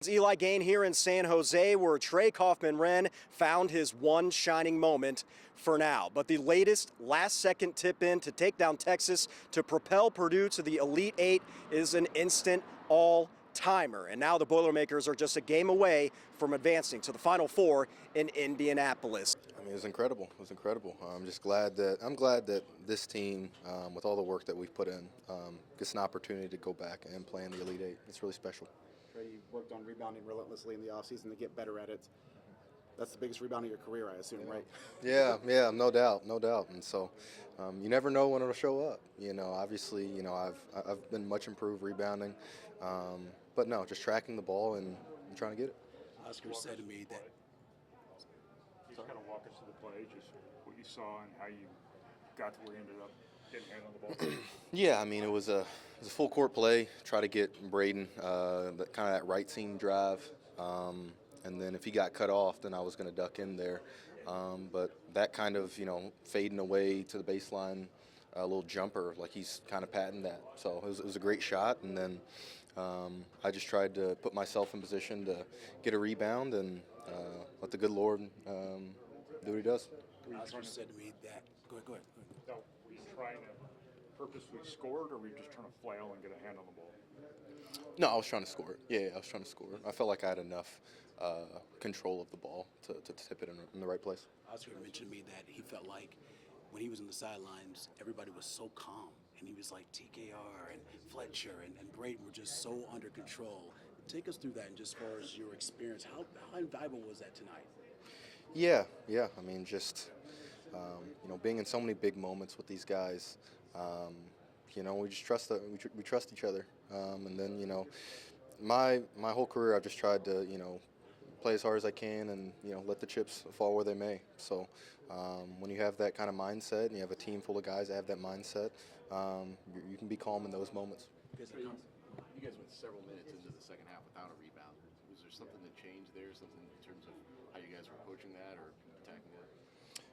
It's Eli Gehn here in San Jose, where Trey Kaufman-Renn found his one shining moment for now. But the latest last-second tip-in to take down Texas to propel Purdue to the Elite Eight is an instant all-timer. And now the Boilermakers are just a game away from advancing to the Final Four in Indianapolis. I mean, it was incredible. It was incredible. I'm glad that this team, with all the work that we've put in, gets an opportunity to go back and play in the Elite Eight. It's really special. You worked on rebounding relentlessly in the offseason to get better at it. That's the biggest rebound of your career, I assume, right? Yeah, no doubt. And so, you never know when it'll show up. Obviously, I've been much improved rebounding, but no, just tracking the ball and trying to get it. Oscar said to me that. Just kind of walk us through the play, just what you saw and how you got to where you ended up getting a hand on the ball. Yeah, I mean, it was a full court play. Try to get Braden that right seam drive, and then if he got cut off, then I was going to duck in there. But that kind of fading away to the baseline, a little jumper, like he's kind of patting that. So it was a great shot, and then I just tried to put myself in position to get a rebound and let the good Lord do what he does. Oscar said to me that. Go ahead. No, were you trying to purposely score it, or were you just trying to flail and get a hand on the ball? No, I was trying to score it. Yeah, I was trying to score it. I felt like I had enough control of the ball to tip it in the right place. Oscar mentioned to me that he felt like when he was on the sidelines, everybody was so calm. And he was like TKR and Fletcher and Braden were just so under control. Take us through that, and just as far as your experience, how invaluable was that tonight? Yeah. I mean, just being in so many big moments with these guys. We just trust we trust each other. And then my whole career I've just tried to play as hard as I can and let the chips fall where they may. So when you have that kind of mindset and you have a team full of guys that have that mindset, you can be calm in those moments. You guys went several minutes into the second half without a rebound. Was there something that changed there, something in terms of how you guys were approaching that or attacking that?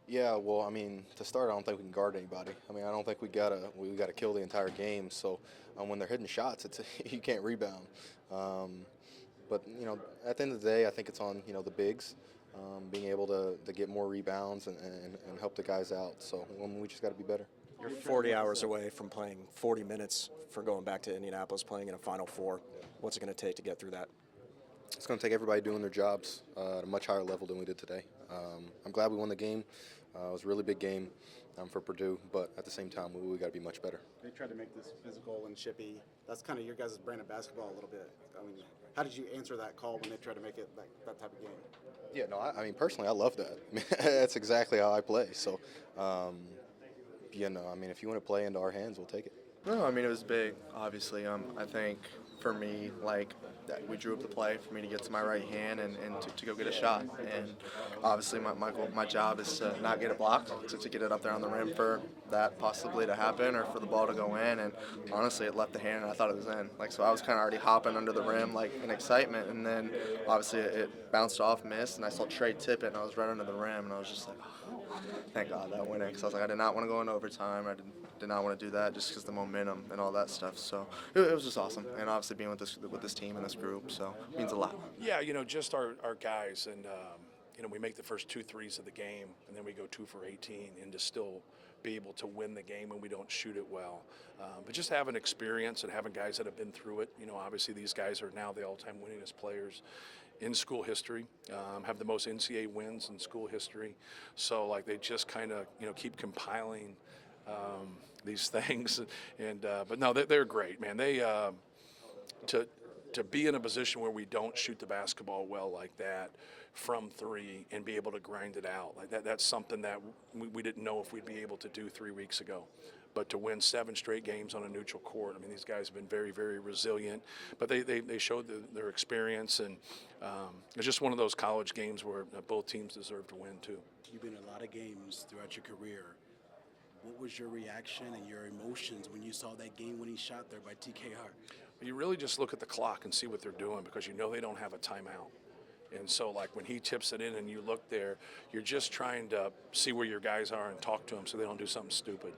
Yeah, well, I mean, to start, I don't think we can guard anybody. I mean, I don't think we gotta kill the entire game. So when they're hitting shots, you can't rebound. But at the end of the day, I think it's on the bigs being able to get more rebounds and help the guys out. So we just got to be better. You're 40 hours away from playing 40 minutes for going back to Indianapolis, playing in a Final Four. What's it going to take to get through that? It's going to take everybody doing their jobs at a much higher level than we did today. I'm glad we won the game. It was a really big game for Purdue, but at the same time, we got to be much better. They tried to make this physical and chippy. That's kind of your guys' brand of basketball a little bit. I mean, how did you answer that call when they tried to make it that type of game? Yeah, no, I mean, personally, I love that. I mean, that's exactly how I play. So, I mean, if you want to play into our hands, we'll take it. No, I mean, it was big, obviously. I think for me, that we drew up the play for me to get to my right hand and to go get a shot. And obviously my job is to not get it blocked, to get it up there on the rim for that possibly to happen or for the ball to go in. And honestly, it left the hand and I thought it was in. So I was kind of already hopping under the rim in excitement. And then obviously it bounced off, missed, and I saw Trey tip it and I was right under the rim. And I was just like, oh, thank God that went in. Because I was like, I did not want to go into overtime. I did not want to do that just because the momentum and all that stuff. So it was just awesome. And obviously being with this team and this group, so it means a lot. Yeah, just our guys, and we make the first 2 threes of the game, and then we go 2 for 18, and to still be able to win the game when we don't shoot it well. But just having experience and having guys that have been through it. Obviously these guys are now the all-time winningest players in school history, have the most NCAA wins in school history. So they just kind of keep compiling these things, and but no, they're great, man. They to be in a position where we don't shoot the basketball well like that from 3 and be able to grind it out that's something that we didn't know if we'd be able to do 3 weeks ago. But to win 7 straight games on a neutral court, I mean, these guys have been very, very resilient. But they showed their experience, and it's just one of those college games where both teams deserve to win too. You've been in a lot of games throughout your career. What was your reaction and your emotions when you saw that game-winning shot there by TKR? You really just look at the clock and see what they're doing because they don't have a timeout. And so, when he tips it in and you look there, you're just trying to see where your guys are and talk to them so they don't do something stupid.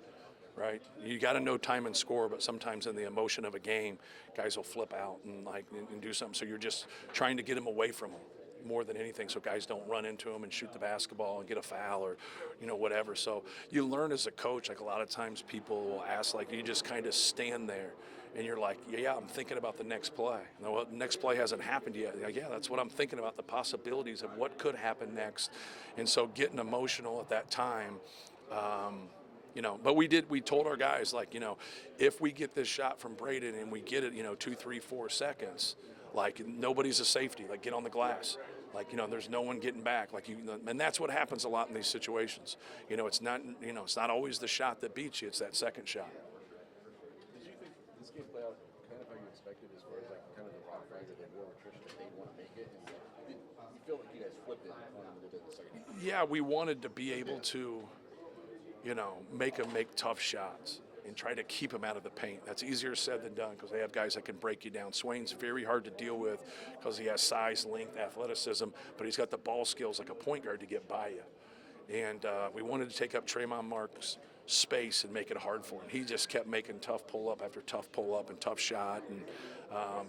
right? You got to know time and score, but sometimes in the emotion of a game, guys will flip out and do something. So you're just trying to get them away from them more than anything, so guys don't run into them and shoot the basketball and get a foul or, whatever. So you learn as a coach, like a lot of times people will ask, like, you just kind of stand there and you're like, yeah, I'm thinking about the next play. No, the next play hasn't happened yet. Like, yeah, that's what I'm thinking about, the possibilities of what could happen next. And so getting emotional at that time, but we told our guys, like, if we get this shot from Braden and we get it, 2, 3, 4 seconds, like, nobody's a safety, like, get on the glass. Like, there's no one getting back. Like, and that's what happens a lot in these situations. It's not always the shot that beats you, it's that second shot. Did you think this game played out kind of how you expected, as far as like kind of the rock factor, the more attrition that they want to make it? And you feel like you guys flipped it on them a little bit in the second half? Yeah, we wanted to be able to, make them make tough shots and try to keep them out of the paint. That's easier said than done because they have guys that can break you down. Swain's very hard to deal with because he has size, length, athleticism, but he's got the ball skills like a point guard to get by you. And we wanted to take up Trayvon Mark's space and make it hard for him. He just kept making tough pull-up after tough pull-up and tough shot. And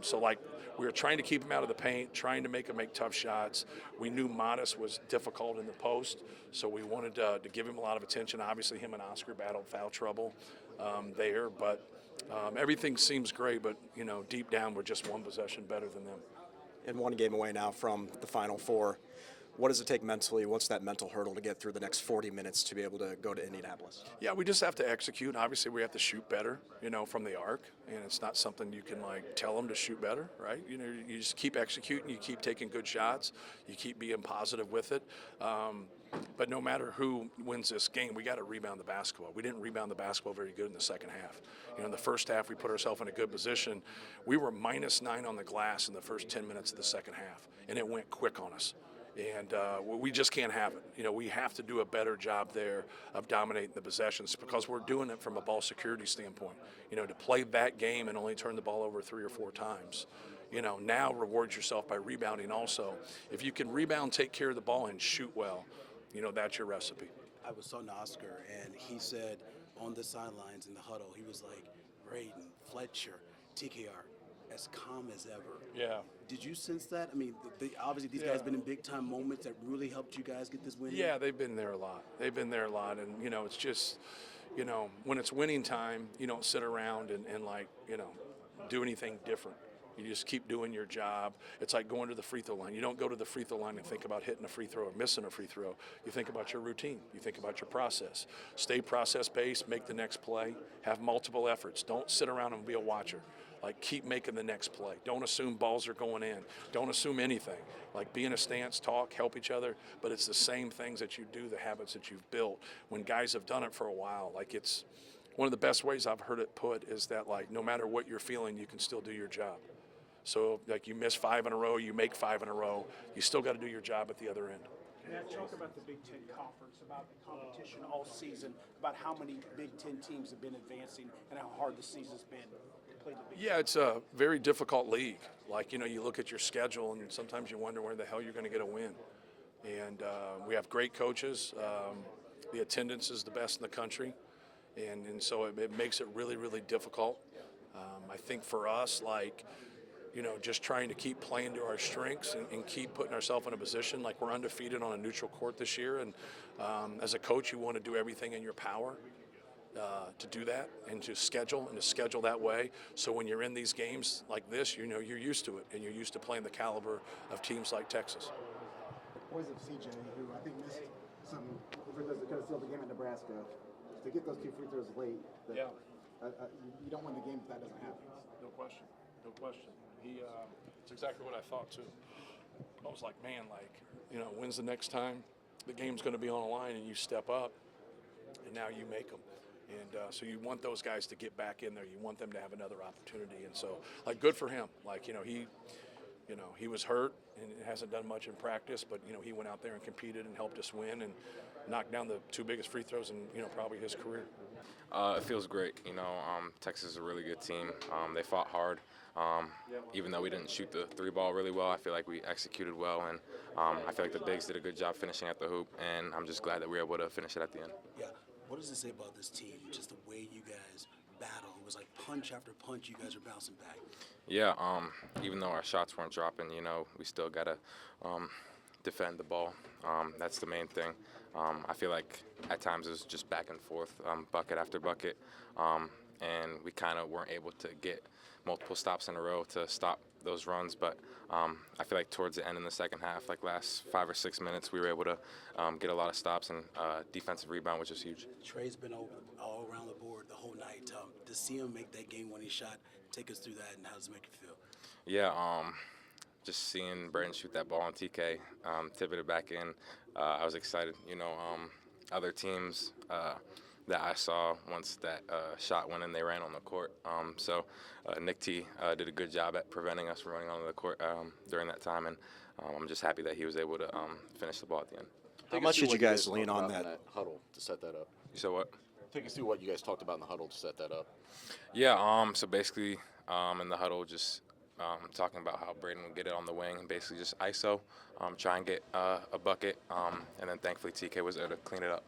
so, like, we were trying to keep him out of the paint, trying to make him make tough shots. We knew Modest was difficult in the post, so we wanted to give him a lot of attention. Obviously, him and Oscar battled foul trouble there, but everything seems great, but, deep down, we're just one possession better than them. And one game away now from the Final Four. What does it take mentally? What's that mental hurdle to get through the next 40 minutes to be able to go to Indianapolis? Yeah, we just have to execute. Obviously, we have to shoot better, from the arc, and it's not something you can, like, tell them to shoot better, right? You just keep executing, you keep taking good shots, you keep being positive with it. But no matter who wins this game, we got to rebound the basketball. We didn't rebound the basketball very good in the second half. In the first half, we put ourselves in a good position. We were -9 on the glass in the first 10 minutes of the second half, and it went quick on us. And we just can't have it. We have to do a better job there of dominating the possessions because we're doing it from a ball security standpoint. To play that game and only turn the ball over 3 or 4 times. Now reward yourself by rebounding also. If you can rebound, take care of the ball, and shoot well, that's your recipe. I was talking to Oscar, and he said on the sidelines in the huddle, he was like, Braden, Fletcher, TKR, as calm as ever. Yeah. Did you sense that? I mean, obviously these guys have been in big-time moments that really helped you guys get this win. Yeah, they've been there a lot. And, it's just, when it's winning time, you don't sit around and do anything different. You just keep doing your job. It's like going to the free throw line. You don't go to the free throw line and think about hitting a free throw or missing a free throw. You think about your routine. You think about your process. Stay process-based, make the next play, have multiple efforts. Don't sit around and be a watcher. Like, keep making the next play. Don't assume balls are going in. Don't assume anything. Like, be in a stance, talk, help each other, but it's the same things that you do, the habits that you've built. When guys have done it for a while, like, it's one of the best ways I've heard it put is that, like, no matter what you're feeling, you can still do your job. So, like, you miss 5 in a row, you make 5 in a row, you still got to do your job at the other end. Matt, talk about the Big Ten Conference, about the competition all season, about how many Big Ten teams have been advancing and how hard the season's been. Yeah, it's a very difficult league. Like, you look at your schedule and sometimes you wonder where the hell you're going to get a win. And we have great coaches. The attendance is the best in the country. And so it makes it really, really difficult. I think for us, like, just trying to keep playing to our strengths and keep putting ourselves in a position. Like, we're undefeated on a neutral court this year. And as a coach, you want to do everything in your power to do that and to schedule that way. So when you're in these games like this, you're used to it, and you're used to playing the caliber of teams like Texas. Boys of CJ, who I think missed some free throws that could have sealed the game at Nebraska, to get those 2 free throws late. Yeah. You don't win the game if that doesn't happen. No question. It's exactly what I thought too. I was like, man, when's the next time the game's going to be on the line and you step up, and now you make them. And so you want those guys to get back in there. You want them to have another opportunity. And so, like, good for him. Like, he was hurt and hasn't done much in practice, but, he went out there and competed and helped us win and knocked down the 2 biggest free throws in, probably his career. It feels great. Texas is a really good team. They fought hard. Even though we didn't shoot the 3 ball really well, I feel like we executed well, and I feel like the bigs did a good job finishing at the hoop, and I'm just glad that we were able to finish it at the end. Yeah. What does it say about this team? Just the way you guys battle. It was like punch after punch. You guys are bouncing back. Yeah, even though our shots weren't dropping, we still got to defend the ball. That's the main thing. I feel like at times it was just back and forth, bucket after bucket, and we kind of weren't able to get multiple stops in a row to stop those runs. But I feel like towards the end in the second half, like last 5 or 6 minutes, we were able to get a lot of stops and defensive rebound, which is huge. Trey's been all around the board the whole night. To see him make that game-winning shot, take us through that, and how does it make you feel? Yeah, just seeing Braden shoot that ball on TK, tipping it back in, I was excited. Other teams that I saw once that shot went in, they ran on the court. So Nick T did a good job at preventing us from running onto the court during that time, and I'm just happy that he was able to finish the ball at the end. How much did you guys lean on that huddle to set that up? You said what? Take us through what you guys talked about in the huddle to set that up. Yeah, so basically in the huddle, just talking about how Braden would get it on the wing and basically just ISO, try and get a bucket, and then thankfully TK was there to clean it up.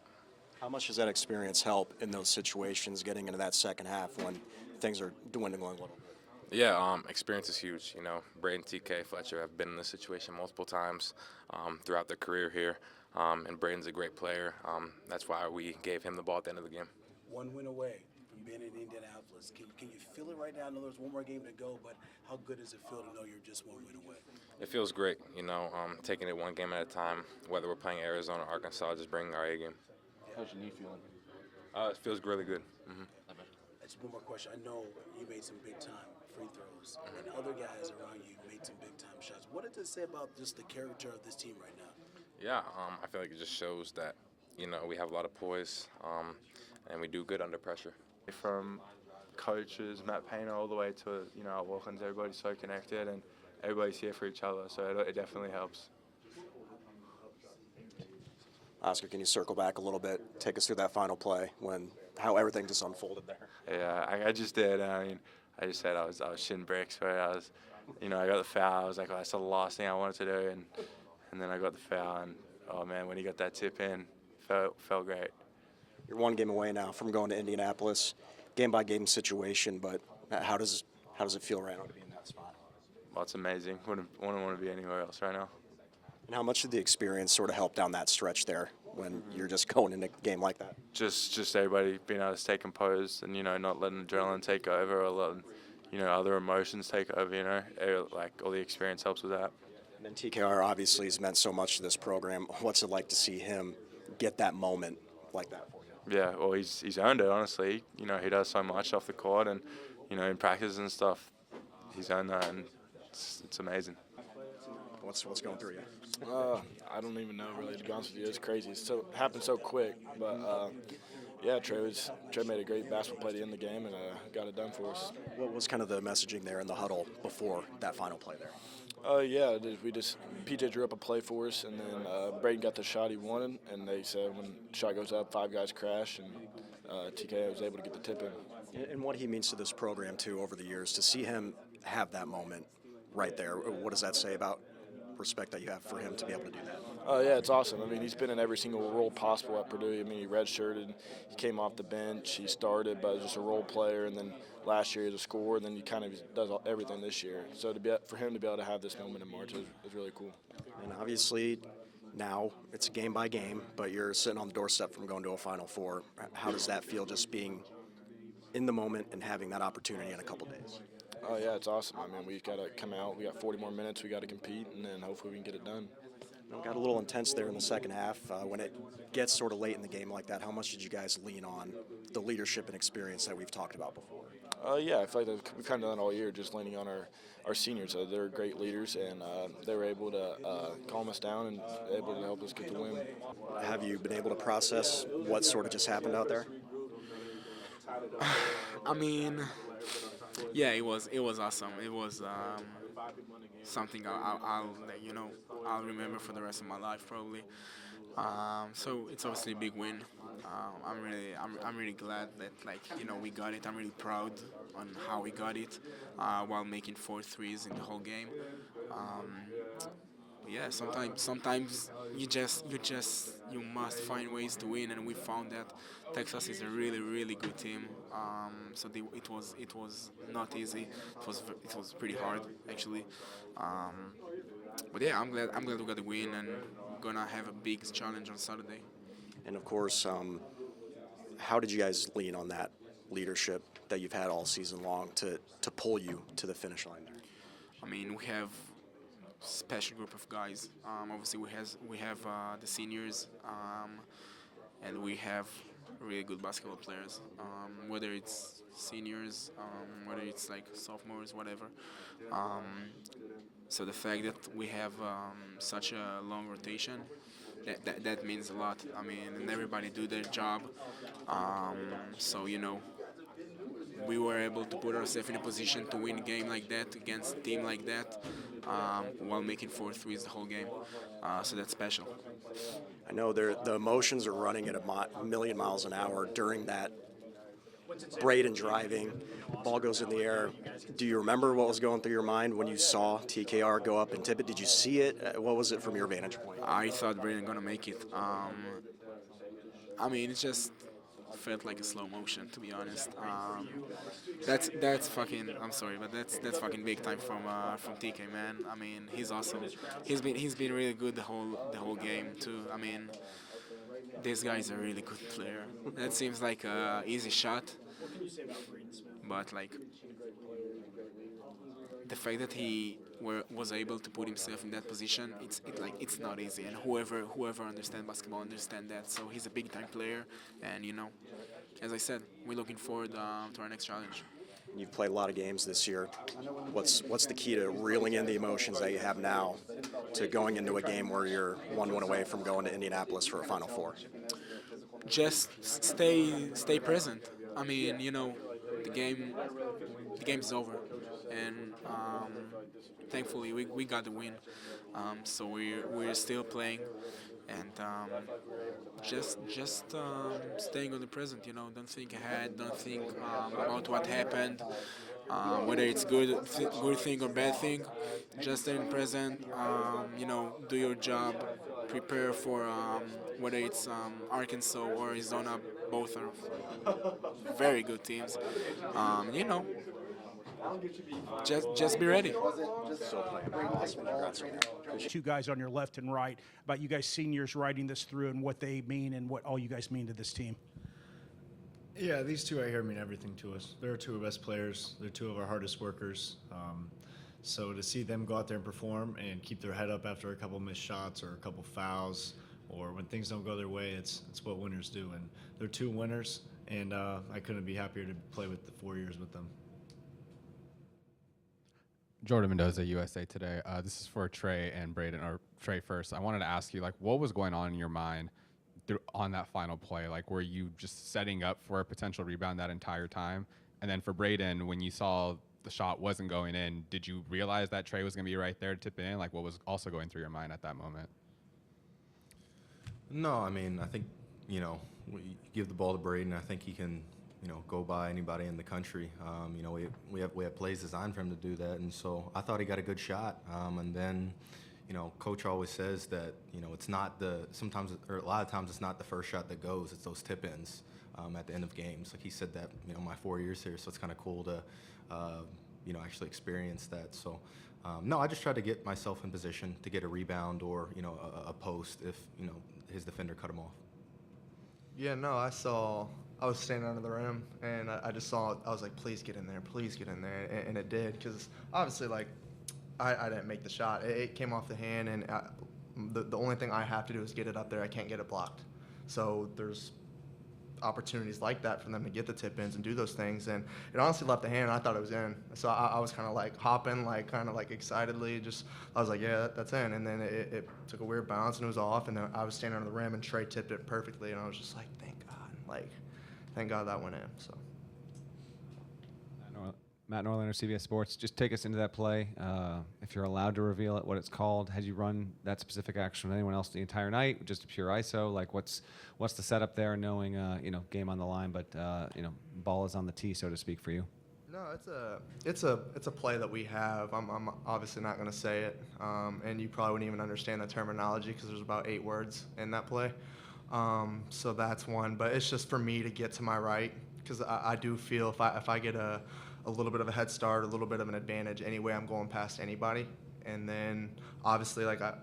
How much does that experience help in those situations getting into that second half when things are dwindling a little bit? Yeah, experience is huge. Braden, TK, Fletcher have been in this situation multiple times throughout their career here, and Braden's a great player. That's why we gave him the ball at the end of the game. One win away from being in Indianapolis. Can you feel it right now? I know there's one more game to go, but how good does it feel to know you're just one win away? It feels great, taking it one game at a time, whether we're playing Arizona or Arkansas, just bringing our A game. How's your knee feeling? It feels really good. Mm-hmm. Just one more question. I know you made some big-time free throws, and other guys around you made some big-time shots. What does it say about just the character of this team right now? Yeah, I feel like it just shows that, we have a lot of poise, and we do good under pressure. From coaches, Matt Painter, all the way to, our walk-ons, everybody's so connected and everybody's here for each other, so it definitely helps. Oscar, can you circle back a little bit, take us through that final play how everything just unfolded there? Yeah, I just did. I just said I was shitting bricks where I was, I got the foul. I was like, that's the last thing I wanted to do, and then I got the foul, and oh man, when he got that tip in, felt great. You're one game away now from going to Indianapolis, game-by-game situation, but how does it feel right now to be in that spot? Well, it's amazing. Wouldn't want to be anywhere else right now. And how much did the experience sort of help down that stretch there when you're just going in a game like that? Just everybody being able to stay composed and, not letting adrenaline take over or letting, other emotions take over, like all the experience helps with that. And then TKR obviously has meant so much to this program. What's it like to see him get that moment like that for you? Yeah, well, he's earned it, honestly. He does so much off the court and, in practice and stuff, he's earned that, and it's amazing. What's going through you? I don't even know, really, to be honest with you. It's crazy. It happened so quick. But, yeah, Trey made a great basketball play to end the game and got it done for us. What was kind of the messaging there in the huddle before that final play there? Yeah, PJ drew up a play for us, and then Braden got the shot he wanted, and they said when the shot goes up, 5 guys crash, and TK was able to get the tip in. And what he means to this program, too, over the years, to see him have that moment right there, what does that say about respect that you have for him to be able to do that? Yeah, it's awesome. I mean, he's been in every single role possible at Purdue. I mean, he redshirted, he came off the bench, he started, but just a role player, and then last year he was a scorer, and then he kind of does everything this year. So for him to be able to have this moment in March is really cool. And obviously now it's a game by game, but you're sitting on the doorstep from going to a Final Four. How does that feel, just being in the moment and having that opportunity in a couple days? Oh, yeah, it's awesome. I mean, we've got to come out. We got 40 more minutes. We got to compete, and then hopefully we can get it done. It got a little intense there in the second half. When it gets sort of late in the game like that, how much did you guys lean on the leadership and experience that we've talked about before? Yeah, I feel like we've kind of done that all year, just leaning on our seniors. They're great leaders, and they were able to calm us down and able to help us get the win. Have you been able to process what sort of just happened out there? I mean, yeah, it was awesome. It was something I'll remember for the rest of my life probably. So it's obviously a big win. I'm really glad that we got it. I'm really proud on how we got it while making 4 threes in the whole game. yeah, sometimes you must find ways to win, and we found that Texas is a really good team. It was not easy. It was pretty hard actually. Um, but yeah, I'm glad we got the win, and gonna have a big challenge on Saturday. And of course, how did you guys lean on that leadership that you've had all season long to pull you to the finish line there? I mean, we have special group of guys. Obviously, we have the seniors, and we have really good basketball players. Whether it's seniors, whether it's like sophomores, whatever. So the fact that we have such a long rotation, that means a lot. I mean, and everybody do their job. So we were able to put ourselves in a position to win a game like that against a team like that, while making 4 threes the whole game. So that's special. I know the emotions are running at a million miles an hour during that Braden driving, ball goes in the air. Do you remember what was going through your mind when you saw TKR go up and tip it? Did you see it? What was it from your vantage point? I thought Braden gonna make it. I mean, it just felt like a slow motion, to be honest. That's fucking. I'm sorry, but that's fucking big time from TK, man. I mean, he's awesome. He's been really good the whole game too. I mean, this guy is a really good player. That seems like a easy shot, but like the fact that he was able to put himself in that position, it's not easy. And whoever understands basketball understand that. So he's a big time player, and as I said, we're looking forward to our next challenge. You've played a lot of games this year. What's the key to reeling in the emotions that you have now to going into a game where you're 1 win away from going to Indianapolis for a Final Four? Just stay present. I mean, the game is over, and thankfully we got the win. So we're still playing, and just staying on the present. Don't think ahead. Don't think about what happened, whether it's good thing or bad thing. Just stay in present. Do your job. Prepare for whether it's Arkansas or Arizona. Both are very good teams. Just be ready. Two guys on your left and right, about you guys seniors writing this through and what they mean and what all you guys mean to this team. Yeah, these two right here mean everything to us. They're 2 of our best players. They're 2 of our hardest workers. So to see them go out there and perform and keep their head up after a couple missed shots or a couple fouls, or when things don't go their way, it's what winners do. And they're 2 winners, and I couldn't be happier to play with the 4 years with them. Jordan Mendoza, USA Today. This is for Trey and Braden, or Trey first. I wanted to ask you, what was going on in your mind on that final play? Were you just setting up for a potential rebound that entire time? And then for Braden, when you saw the shot wasn't going in, did you realize that Trey was going to be right there to tip it in? What was also going through your mind at that moment? No, I mean, I think, we give the ball to Braden. I think he can, go by anybody in the country. We have plays designed for him to do that, and so I thought he got a good shot. And then, Coach always says that, it's not a lot of times it's not the first shot that goes, it's those tip-ins at the end of games. Like he said that, my 4 years here, so it's kind of cool to, actually experience that. So, no, I just tried to get myself in position to get a rebound or, a post if, his defender cut him off. Yeah, no, I was standing under the rim, and I just saw it. I was like, please get in there, and it did, because obviously, I didn't make the shot. It came off the hand, and the only thing I have to do is get it up there. I can't get it blocked. So there's opportunities like that for them to get the tip-ins and do those things, and it honestly left the hand, and I thought it was in. So I was kind of hopping, excitedly, I was like, yeah, that's in, and then it took a weird bounce, and it was off, and then I was standing under the rim, and Trey tipped it perfectly, and I was just like, thank God that went in. So. Matt Norlander, CBS Sports. Just take us into that play. If you're allowed to reveal it, what it's called. Had you run that specific action with anyone else the entire night? Just a pure ISO? What's the setup there? Knowing game on the line, but ball is on the tee, so to speak, for you. No, it's a play that we have. I'm obviously not going to say it, and you probably wouldn't even understand the terminology because there's about 8 words in that play. So that's one, but it's just for me to get to my right because I do feel if I get a little bit of a head start, a little bit of an advantage, anyway, I'm going past anybody. And then obviously, like I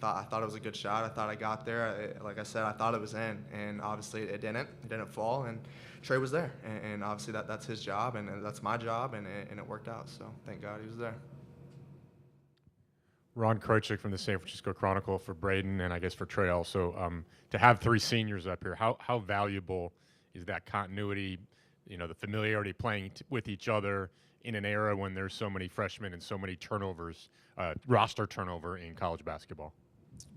thought it was a good shot. I thought I got there. Like I said, I thought it was in, and obviously it didn't. It didn't fall, and Trey was there. And obviously that's his job, and that's my job, and it worked out. So thank God he was there. Ron Krochik from the San Francisco Chronicle for Braden, and I guess for Trey also. To have 3 seniors up here, how valuable is that continuity, the familiarity playing with each other in an era when there's so many freshmen and so many turnovers, roster turnover in college basketball?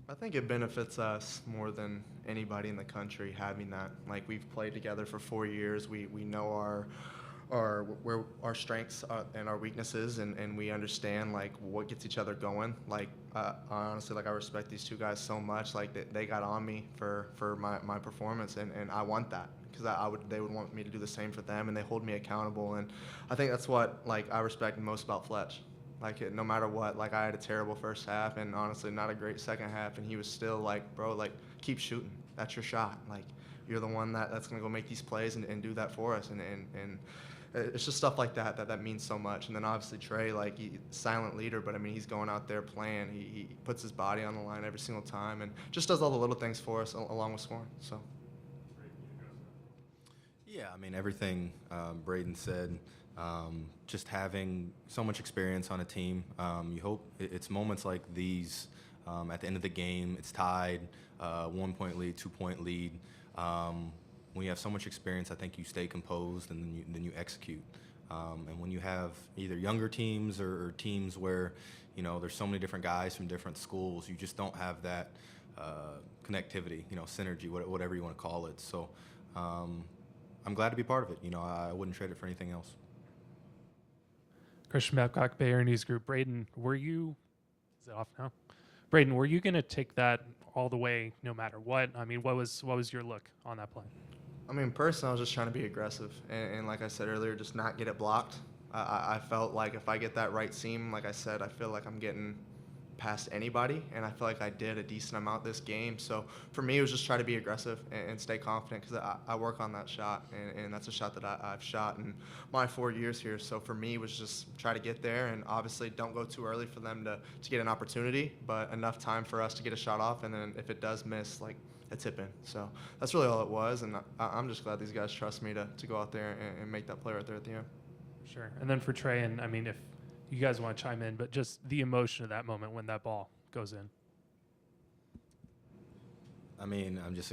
I think it benefits us more than anybody in the country having that. Like, we've played together for 4 years. We know where our strengths and our weaknesses, and we understand like what gets each other going. Like honestly, like I respect these 2 guys so much. Like they got on me for my performance, and I want that because they would want me to do the same for them, and they hold me accountable. And I think that's what like I respect most about Fletch. Like no matter what, like I had a terrible first half and honestly not a great second half, and he was still like, bro, like keep shooting. That's your shot. Like you're the one that's gonna go make these plays and do that for us. And it's just stuff like that means so much. And then obviously Trey, like silent leader, but I mean he's going out there playing. He puts his body on the line every single time and just does all the little things for us along with scoring. So. Yeah, I mean everything Braden said. Just having so much experience on a team, you hope it's moments like these at the end of the game, it's tied, 1-point lead, 2-point lead. When you have so much experience, I think you stay composed and then you execute. And when you have either younger teams or teams where, there's so many different guys from different schools, you just don't have that connectivity, synergy, whatever you want to call it. So I'm glad to be part of it. I wouldn't trade it for anything else. Christian Babcock, Bay Area News Group. Braden, is it off now? Braden, were you going to take that all the way no matter what? I mean, what was your look on that play? I mean, personally, I was just trying to be aggressive. And like I said earlier, just not get it blocked. I felt like if I get that right seam, like I said, I feel like I'm getting past anybody, and I feel like I did a decent amount this game. So for me, it was just try to be aggressive and stay confident because I work on that shot, and that's a shot that I've shot in my 4 years here. So for me, it was just try to get there, and obviously don't go too early for them to get an opportunity, but enough time for us to get a shot off, and then if it does miss, like a tip in. So that's really all it was, and I'm just glad these guys trust me to go out there and make that play right there at the end. Sure. And then for Trey, and I mean, if you guys want to chime in, but just the emotion of that moment when that ball goes in. I mean, I'm just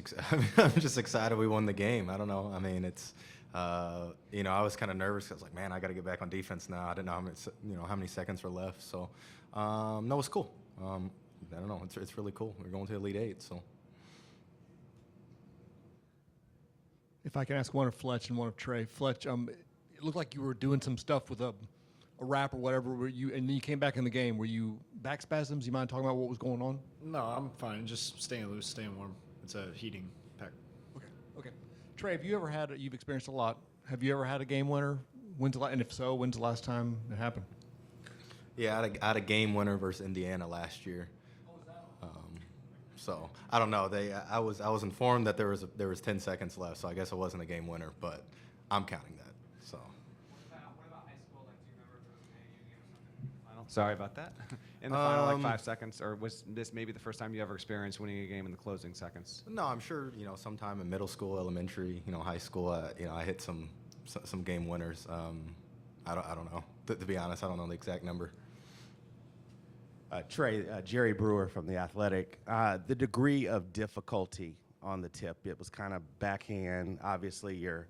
excited we won the game. I don't know. I mean, it's I was kind of nervous. I was like, man, I got to get back on defense now. I didn't know how many seconds were left. So no, it's cool. I don't know. It's really cool. We're going to Elite 8. So if I can ask one of Fletch and one of Trey. Fletch, it looked like you were doing some stuff with a wrap or whatever, and then you came back in the game. Were you back spasms? You mind talking about what was going on? No, I'm fine. Just staying loose, staying warm. It's a heating pack. Okay. Trey, you've experienced a lot. Have you ever had a game winner? And if so, when's the last time it happened? yeah, I had a game winner versus Indiana last year. So I don't know. I was informed that there was 10 seconds left, so I guess it wasn't a game winner, but I'm counting that. So. What about high school? Like, do you remember if it was an AAU game or something in the final? Sorry about that. In the final, like 5 seconds, or was this maybe the first time you ever experienced winning a game in the closing seconds? No, I'm sure sometime in middle school, elementary, high school, I hit some game winners. I don't know. To be honest, I don't know the exact number. Trey, Jerry Brewer from The Athletic. The degree of difficulty on the tip, it was kind of backhand. Obviously, you're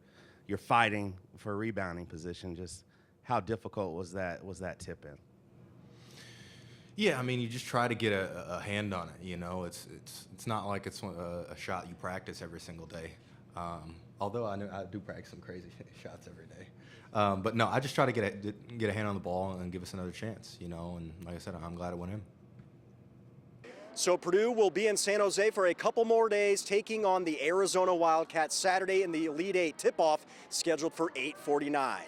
fighting for a rebounding position. Just how difficult was that tip in? Yeah, I mean, you just try to get a hand on it. It's not like it's a shot you practice every single day. Although I do practice some crazy shots every day. But no, I just try to get a hand on the ball and give us another chance, And like I said, I'm glad it went in. So Purdue will be in San Jose for a couple more days, taking on the Arizona Wildcats Saturday in the Elite 8 tip-off scheduled for 8:49.